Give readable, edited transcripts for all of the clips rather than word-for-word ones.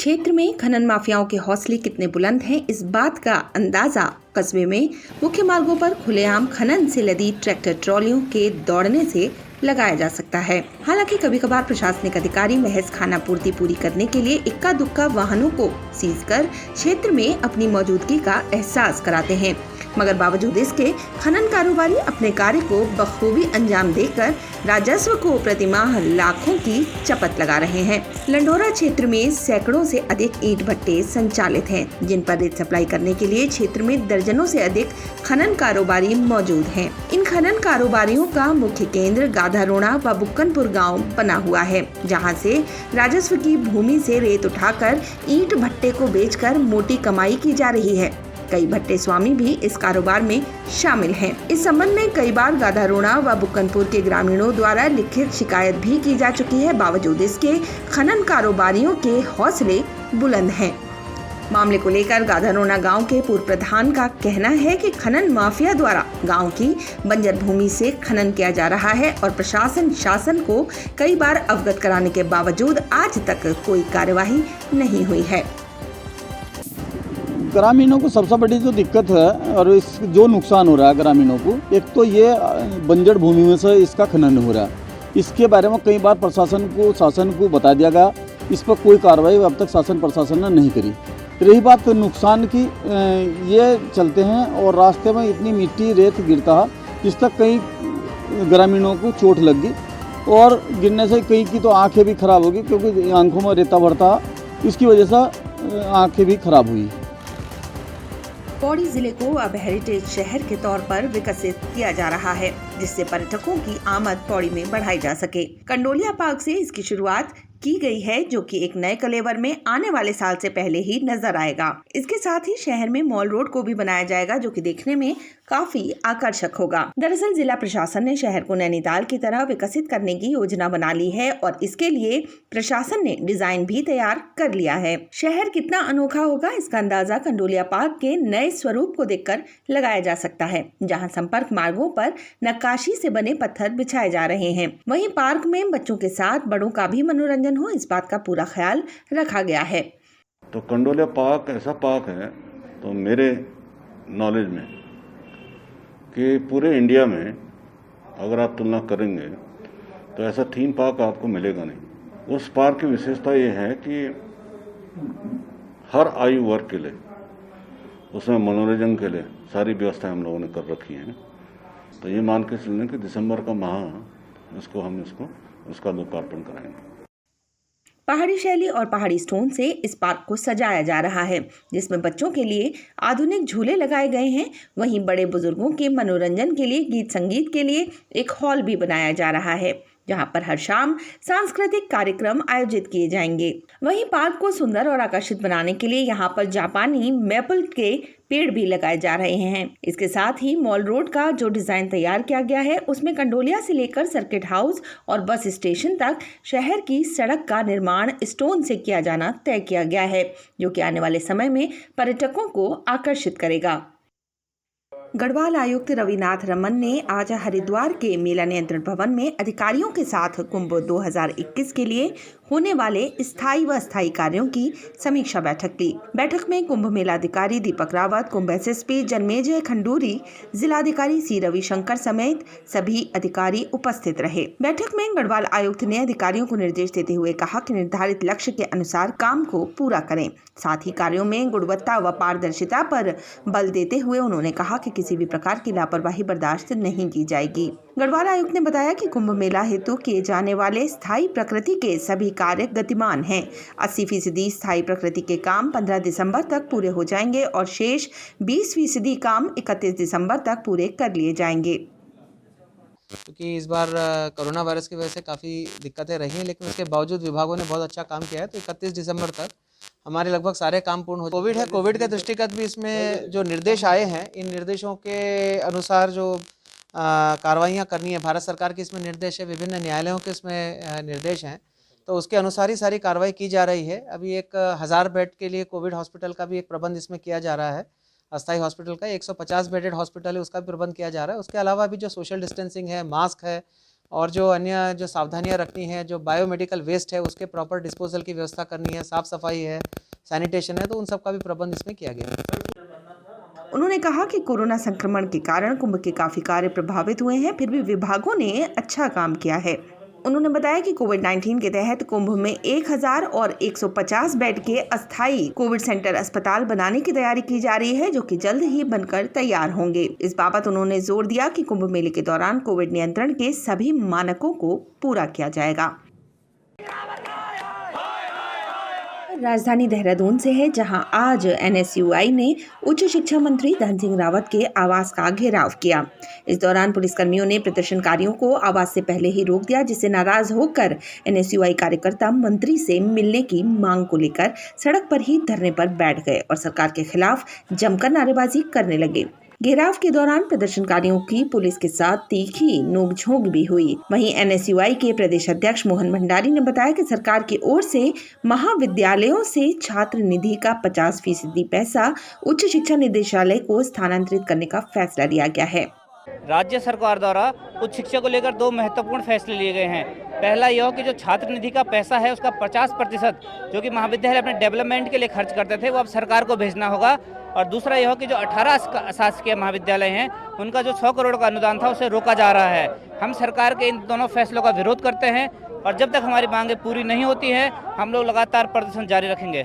क्षेत्र में खनन माफियाओं के हौसले कितने बुलंद हैं, इस बात का अंदाजा कस्बे में मुख्य मार्गों पर खुलेआम खनन से लदी ट्रैक्टर ट्रॉलियों के दौड़ने से लगाया जा सकता है। हालांकि कभी कभार प्रशासनिक अधिकारी महज खानापूर्ति पूरी करने के लिए इक्का दुक्का वाहनों को सीज कर क्षेत्र में अपनी मौजूदगी का एहसास कराते हैं, मगर बावजूद इसके खनन कारोबारी अपने कार्य को बखूबी अंजाम देकर राजस्व को प्रतिमाह लाखों की चपत लगा रहे हैं। लंढोरा क्षेत्र में सैकड़ों से अधिक ईंट भट्टे संचालित हैं, जिन पर रेत सप्लाई करने के लिए क्षेत्र में दर्जनों से अधिक खनन कारोबारी मौजूद हैं। इन खनन कारोबारियों का मुख्य केंद्र गाधारोड़ा व बुक्कनपुर गांव बना हुआ है, जहां से राजस्व की भूमि से रेत उठाकर ईंट भट्टे को बेचकर मोटी कमाई की जा रही है। कई भट्टे स्वामी भी इस कारोबार में शामिल हैं। इस संबंध में कई बार गाधारोड़ा व बुक्कनपुर के ग्रामीणों द्वारा लिखित शिकायत भी की जा चुकी है। बावजूद इसके खनन कारोबारियों के हौसले बुलंद हैं। मामले को लेकर गाधारोड़ा गांव के पूर्व प्रधान का कहना है कि खनन माफिया द्वारा गांव की बंजर भूमि से खनन किया जा रहा है और प्रशासन शासन को कई बार अवगत कराने के बावजूद आज तक कोई कार्यवाही नहीं हुई है। ग्रामीणों को सबसे बड़ी जो दिक्कत है और इस जो नुकसान हो रहा है ग्रामीणों को, एक तो ये बंजर भूमि में से इसका खनन हो रहा है। इसके बारे में कई बार शासन को बता दिया गया, इस पर कोई कार्रवाई अब तक शासन प्रशासन ने नहीं करी। रही बात नुकसान की, ये चलते हैं और रास्ते में इतनी मिट्टी रेत गिरता है जिस तक कई ग्रामीणों को चोट लग गई और गिरने से कई की तो आँखें भी खराब होगी, क्योंकि आँखों में रेता भरता है, इसकी वजह से आँखें भी खराब हुई। पौड़ी जिले को अब हेरिटेज शहर के तौर पर विकसित किया जा रहा है, जिससे पर्यटकों की आमद पौड़ी में बढ़ाई जा सके। कंडोलिया पार्क से इसकी शुरुआत की गई है, जो कि एक नए कलेवर में आने वाले साल से पहले ही नजर आएगा। इसके साथ ही शहर में मॉल रोड को भी बनाया जाएगा, जो कि देखने में काफी आकर्षक होगा। दरअसल जिला प्रशासन ने शहर को नैनीताल की तरह विकसित करने की योजना बना ली है और इसके लिए प्रशासन ने डिजाइन भी तैयार कर लिया है। शहर कितना अनोखा होगा, इसका अंदाजा कंडोलिया पार्क के नए स्वरूप को देखकर लगाया जा सकता है, जहां संपर्क मार्गों पर नक्काशी से बने पत्थर बिछाए जा रहे हैं। वहीं पार्क में बच्चों के साथ बड़ों का भी मनोरंजन हो, इस बात का पूरा ख्याल रखा गया है। तो कंडोलिया पार्क ऐसा पार्क है, तो मेरे नॉलेज में कि पूरे इंडिया में अगर आप तुलना करेंगे तो ऐसा थीम पार्क आपको मिलेगा नहीं। उस पार्क की विशेषता ये है कि हर आयु वर्ग के लिए उसमें मनोरंजन के लिए सारी व्यवस्थाएं हम लोगों ने कर रखी हैं। तो ये मान के चलने कि दिसंबर का माह उसका लोकार्पण कराएंगे। पहाड़ी शैली और पहाड़ी स्टोन से इस पार्क को सजाया जा रहा है, जिसमें बच्चों के लिए आधुनिक झूले लगाए गए हैं। वहीं बड़े बुजुर्गों के मनोरंजन के लिए गीत संगीत के लिए एक हॉल भी बनाया जा रहा है, जहां पर हर शाम सांस्कृतिक कार्यक्रम आयोजित किए जाएंगे। वहीं पार्क को सुंदर और आकर्षित बनाने के लिए यहां पर जापानी मैपल के पेड़ भी लगाए जा रहे हैं। इसके साथ ही मॉल रोड का जो डिजाइन तैयार किया गया है, उसमें कंडोलिया से लेकर सर्किट हाउस और बस स्टेशन तक शहर की सड़क का निर्माण स्टोन से किया जाना तय किया गया है, जो कि आने वाले समय में पर्यटकों को आकर्षित करेगा। गढ़वाल आयुक्त रविनाथ रमन ने आज हरिद्वार के मेला नियंत्रण भवन में अधिकारियों के साथ कुंभ 2021 के लिए होने वाले स्थायी व अस्थायी कार्यों की समीक्षा बैठक ली। बैठक में कुंभ मेला अधिकारी दीपक रावत, कुंभ एसएसपी जन्मेजय खंडूरी, जिलाधिकारी सी रविशंकर समेत सभी अधिकारी उपस्थित रहे। बैठक में गढ़वाल आयुक्त ने अधिकारियों को निर्देश देते हुए कहा कि निर्धारित लक्ष्य के अनुसार काम को पूरा करें। साथ ही कार्यों में गुणवत्ता व पारदर्शिता पर बल देते हुए उन्होंने कहा कि किसी भी प्रकार की लापरवाही बर्दाश्त नहीं की जाएगी। गढ़वाल आयुक्त ने बताया कि कुंभ मेला हेतु किए जाने वाले स्थायी प्रकृति के सभी कार्य गतिमान हैं। 80% स्थायी प्रकृति के काम 15 दिसंबर तक पूरे हो जाएंगे और शेष 20% काम 31 दिसंबर तक पूरे कर लिए जाएंगे। क्योंकि इस बार कोरोना वायरस की वजह से काफ़ी दिक्कतें रही हैं, लेकिन उसके बावजूद विभागों ने बहुत अच्छा काम किया है। तो 31 दिसंबर तक हमारे लगभग सारे काम पूर्ण हो। कोविड के दृष्टिगत भी इसमें जो निर्देश आए हैं, इन निर्देशों के अनुसार जो कार्रवाइयाँ करनी है, भारत सरकार की इसमें निर्देश है, विभिन्न न्यायालयों के इसमें निर्देश हैं, तो उसके अनुसार ही सारी कार्रवाई की जा रही है। अभी एक 1000 बेड के लिए कोविड हॉस्पिटल का भी एक प्रबंध इसमें किया जा रहा है। अस्थायी हॉस्पिटल का 150 बेडेड हॉस्पिटल है, उसका भी प्रबंध किया जा रहा है। उसके अलावा भी जो सोशल डिस्टेंसिंग है, मास्क है, और जो अन्य जो सावधानियां रखनी है, जो बायोमेडिकल वेस्ट है उसके प्रॉपर डिस्पोजल की व्यवस्था करनी है, साफ़ सफाई है, सैनिटेशन है, तो उन सब का भी प्रबंध इसमें किया गया है। उन्होंने कहा कि कोरोना संक्रमण के कारण कुंभ के काफी कार्य प्रभावित हुए हैं, फिर भी विभागों ने अच्छा काम किया है। उन्होंने बताया कि कोविड-19 के तहत कुंभ में 1000 और 150 बेड के अस्थायी कोविड सेंटर अस्पताल बनाने की तैयारी की जा रही है, जो कि जल्द ही बनकर तैयार होंगे। इस बाबत उन्होंने जोर दिया कि कुंभ मेले के दौरान कोविड नियंत्रण के सभी मानकों को पूरा किया जाएगा। राजधानी देहरादून से है, जहां आज एनएसयूआई ने उच्च शिक्षा मंत्री धन सिंह रावत के आवास का घेराव किया। इस दौरान पुलिसकर्मियों ने प्रदर्शनकारियों को आवास से पहले ही रोक दिया, जिससे नाराज होकर एनएसयूआई कार्यकर्ता मंत्री से मिलने की मांग को लेकर सड़क पर ही धरने पर बैठ गए और सरकार के खिलाफ जमकर नारेबाजी करने लगे। घेराव के दौरान प्रदर्शनकारियों की पुलिस के साथ तीखी नोकझोंक भी हुई। वहीं एनएसयूआई के प्रदेश अध्यक्ष मोहन भंडारी ने बताया कि सरकार की ओर से महाविद्यालयों से छात्र निधि का 50% पैसा उच्च शिक्षा निदेशालय को स्थानांतरित करने का फैसला लिया गया है। राज्य सरकार द्वारा उच्च शिक्षा को लेकर 2 महत्वपूर्ण फैसले लिए गए हैं। पहला यह हो कि जो छात्र निधि का पैसा है उसका 50% जो कि महाविद्यालय अपने डेवलपमेंट के लिए खर्च करते थे वो अब सरकार को भेजना होगा। और दूसरा यह हो कि जो 18 शासकीय महाविद्यालय हैं उनका जो 100 करोड़ का अनुदान था उसे रोका जा रहा है। हम सरकार के इन दोनों फैसलों का विरोध करते हैं और जब तक हमारी मांगें पूरी नहीं होती हैं हम लोग लगातार प्रदर्शन जारी रखेंगे।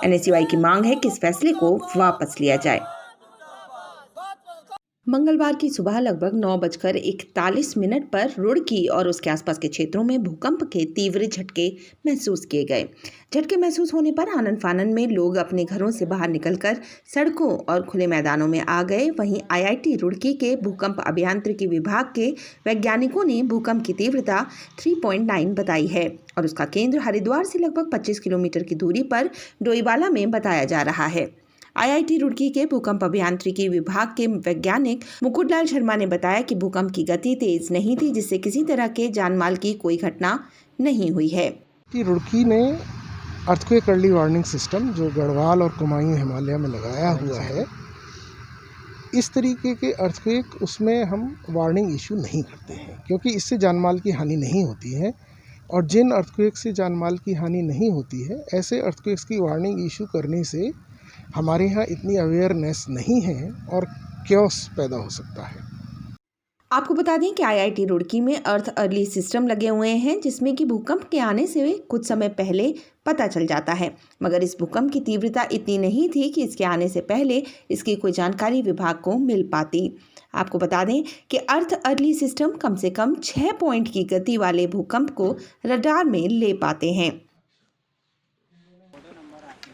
एनएसयूआई की मांग है कि इस फैसले को वापस लिया जाए। मंगलवार की सुबह लगभग 9:41 पर रुड़की और उसके आसपास के क्षेत्रों में भूकंप के तीव्र झटके महसूस किए गए। झटके महसूस होने पर आनन फानन में लोग अपने घरों से बाहर निकलकर सड़कों और खुले मैदानों में आ गए। वहीं आईआईटी रुड़की के भूकंप अभियांत्रिकी विभाग के वैज्ञानिकों ने भूकंप की तीव्रता 3.9 बताई है और उसका केंद्र हरिद्वार से लगभग 25 किलोमीटर की दूरी पर डोईवाला में बताया जा रहा है। आईआईटी रुड़की के भूकंप अभियांत्रिकी विभाग के वैज्ञानिक मुकुटलाल शर्मा ने बताया कि भूकंप की गति तेज नहीं थी, जिससे किसी तरह के जानमाल की कोई घटना नहीं हुई है। रुड़की ने अर्थक्वेक अर्ली वार्निंग सिस्टम जो गढ़वाल और कुमायूं हिमालय में लगाया हुआ है, इस तरीके के अर्थक्वेक उसमें हम वार्निंग इशू नहीं करते हैं क्योंकि इससे जानमाल की हानि नहीं होती है। और जिन अर्थक्वेक से जानमाल की हानि नहीं होती है ऐसे अर्थक्वेक्स की वार्निंग इशू करने से हमारे यहाँ इतनी अवेयरनेस नहीं है और क्योस पैदा हो सकता है। आपको बता दें कि आईआईटी रुड़की में अर्थ अर्ली सिस्टम लगे हुए हैं, जिसमें कि भूकंप के आने से कुछ समय पहले पता चल जाता है, मगर इस भूकंप की तीव्रता इतनी नहीं थी कि इसके आने से पहले इसकी कोई जानकारी विभाग को मिल पाती। आपको बता दें कि अर्थ अर्ली सिस्टम कम से कम 6 पॉइंट की गति वाले भूकंप को रडार में ले पाते हैं।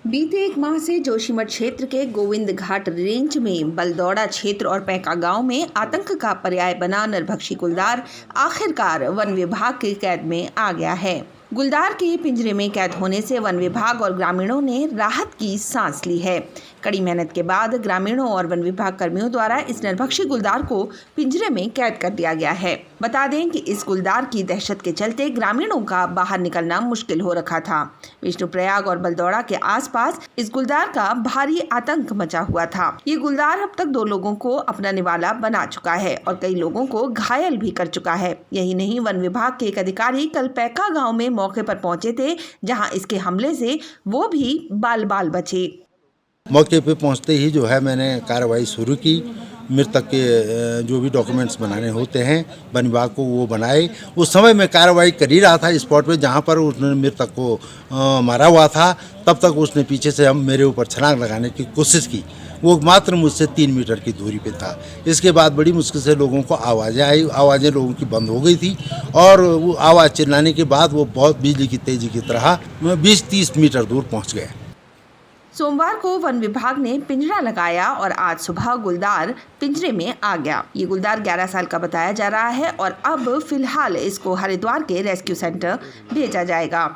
बीते 1 माह से जोशीमठ क्षेत्र के गोविंद घाट रेंज में बलदौड़ा क्षेत्र और पैका गांव में आतंक का पर्याय बना नरभक्षी गुलदार आखिरकार वन विभाग की कैद में आ गया है। गुलदार के पिंजरे में कैद होने से वन विभाग और ग्रामीणों ने राहत की सांस ली है। कड़ी मेहनत के बाद ग्रामीणों और वन विभाग कर्मियों द्वारा इस नरभक्षी गुलदार को पिंजरे में कैद कर दिया गया है। बता दें कि इस गुलदार की दहशत के चलते ग्रामीणों का बाहर निकलना मुश्किल हो रखा था। विष्णुप्रयाग और बलदौड़ा के आसपास इस गुलदार का भारी आतंक मचा हुआ था। ये गुलदार अब तक 2 लोगों को अपना निवाला बना चुका है और कई लोगों को घायल भी कर चुका है। यही नहीं, वन विभाग के एक अधिकारी कल पैका गाँव में मौके पर पहुंचे थे, जहां इसके हमले से वो भी बाल बाल बचे। मौके पे पहुंचते ही जो है मैंने कार्रवाई शुरू की। मृतक के जो भी डॉक्यूमेंट्स बनाने होते हैं वन विभाग को वो बनाए। उस समय मैं कार्रवाई कर ही रहा था स्पॉट पे जहाँ पर उसने मृतक को मारा हुआ था। तब तक उसने पीछे से मेरे ऊपर छलांग लगाने की कोशिश की। वो मात्र मुझसे 3 मीटर की दूरी पे था। इसके बाद बड़ी मुश्किल से लोगों को आवाज़ें आई। आवाज़ें लोगों की बंद हो गई थी और वो आवाज़ चिल्लाने के बाद वो बहुत बिजली की तेज़ी की तरह 20-30 मीटर दूर पहुँच गए। सोमवार को वन विभाग ने पिंजरा लगाया और आज सुबह गुलदार पिंजरे में आ गया। ये गुलदार 11 साल का बताया जा रहा है और अब फिलहाल इसको हरिद्वार के रेस्क्यू सेंटर भेजा जाएगा।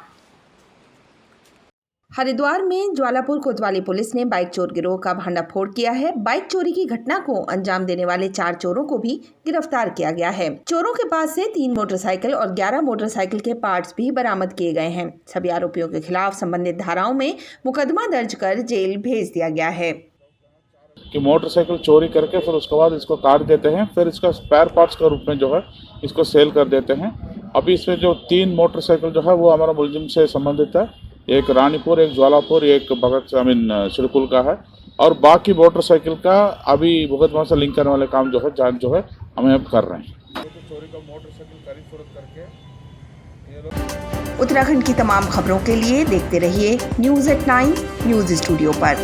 हरिद्वार में ज्वालापुर कोतवाली पुलिस ने बाइक चोर गिरोह का भंडाफोड़ किया है। बाइक चोरी की घटना को अंजाम देने वाले 4 चोरों को भी गिरफ्तार किया गया है। चोरों के पास से 3 मोटरसाइकिल और 11 मोटरसाइकिल के पार्ट्स भी बरामद किए गए हैं। सभी आरोपियों के खिलाफ संबंधित धाराओं में मुकदमा दर्ज कर जेल भेज दिया गया है। कि मोटरसाइकिल चोरी करके फिर उसके बाद इसको काट देते हैं, फिर इसका स्पेयर पार्ट्स के रूप में जो है इसको सेल कर देते हैं। अभी इसमें जो 3 मोटरसाइकिल जो है वो हमारा मुलजिम से संबंधित है, एक रानीपुर, एक ज्वालापुर, एक सिड़कुल का है, और बाकी मोटरसाइकिल का अभी मुकदमा से लिंक करने वाले काम जो है जांच जो है हमें अब कर रहे हैं। चोरी का मोटरसाइकिल खरीद फरोख्त करके उत्तराखंड की तमाम खबरों के लिए देखते रहिए न्यूज़@9 न्यूज़ स्टूडियो पर।